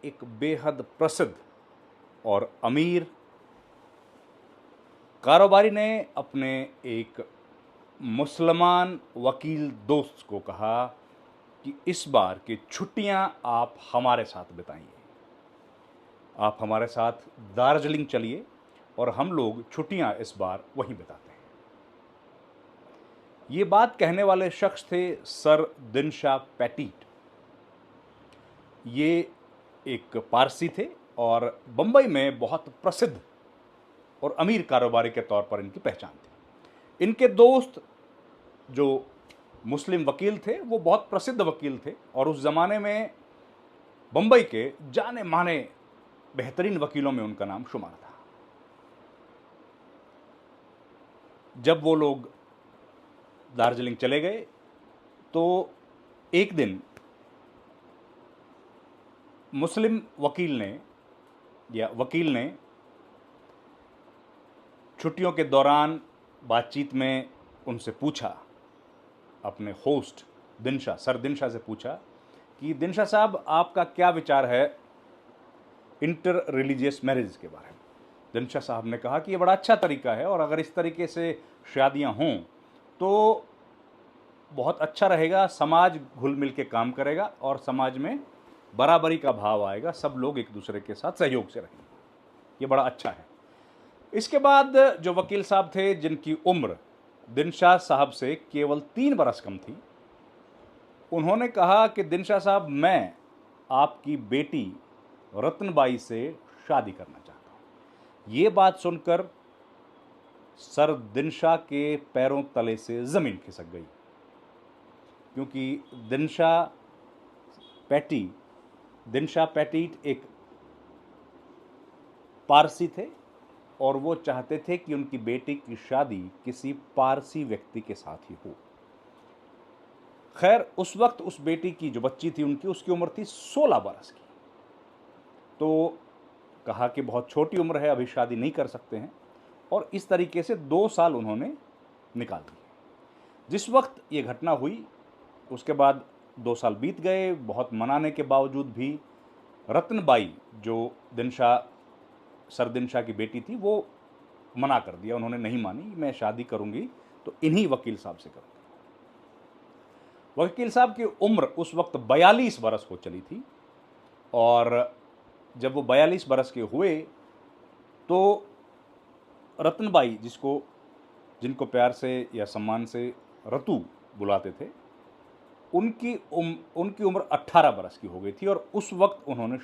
एक बेहद प्रसिद्ध और अमीर कारोबारी ने अपने एक मुसलमान वकील दोस्त को कहा कि इस बार की छुट्टियां आप हमारे साथ बिताइए, आप हमारे साथ दार्जिलिंग चलिए और हम लोग छुट्टियां इस बार वहीं बिताते हैं। ये बात कहने वाले शख्स थे सर दिनशा पेटिट। ये एक पारसी थे और बंबई में बहुत प्रसिद्ध और अमीर कारोबारी के तौर पर इनकी पहचान थी। इनके दोस्त जो मुस्लिम वकील थे वो बहुत प्रसिद्ध वकील थे और उस ज़माने में बंबई के जाने माने बेहतरीन वकीलों में उनका नाम शुमार था। जब वो लोग दार्जिलिंग चले गए तो एक दिन मुस्लिम वकील ने छुट्टियों के दौरान बातचीत में उनसे पूछा, अपने होस्ट सर दिनशा से पूछा कि दिनशा साहब, आपका क्या विचार है इंटर रिलीजियस मैरिज के बारे में। दिनशा साहब ने कहा कि ये बड़ा अच्छा तरीका है और अगर इस तरीके से शादियां हों तो बहुत अच्छा रहेगा, समाज घुल मिल के काम करेगा और समाज में बराबरी का भाव आएगा, सब लोग एक दूसरे के साथ सहयोग से रहेंगे, ये बड़ा अच्छा है। इसके बाद जो वकील साहब थे, जिनकी उम्र दिनशा साहब से केवल 3 बरस कम थी, उन्होंने कहा कि दिनशा साहब, मैं आपकी बेटी रत्नबाई से शादी करना चाहता हूँ। ये बात सुनकर सर दिनशा के पैरों तले से ज़मीन खिसक गई, क्योंकि दिनशा पेटिट एक पारसी थे और वो चाहते थे कि उनकी बेटी की शादी किसी पारसी व्यक्ति के साथ ही हो। खैर, उस वक्त उस बेटी की जो बच्ची थी उसकी उम्र थी 16 बरस की। तो कहा कि बहुत छोटी उम्र है, अभी शादी नहीं कर सकते हैं, और इस तरीके से 2 साल उन्होंने निकाल दिए। जिस वक्त ये घटना हुई उसके बाद 2 साल बीत गए। बहुत मनाने के बावजूद भी रत्नबाई, जो सर दिनशा की बेटी थी, वो मना कर दिया, उन्होंने नहीं मानी। मैं शादी करूंगी तो इन्हीं वकील साहब से करूंगी। वकील साहब की उम्र उस वक्त 42 बरस हो चली थी और जब वो 42 बरस के हुए तो रत्नबाई, जिनको प्यार से या सम्मान से रतु बुलाते थे, उनकी उम्र 18 बरस की हो गई थी और उस वक्त उन्होंने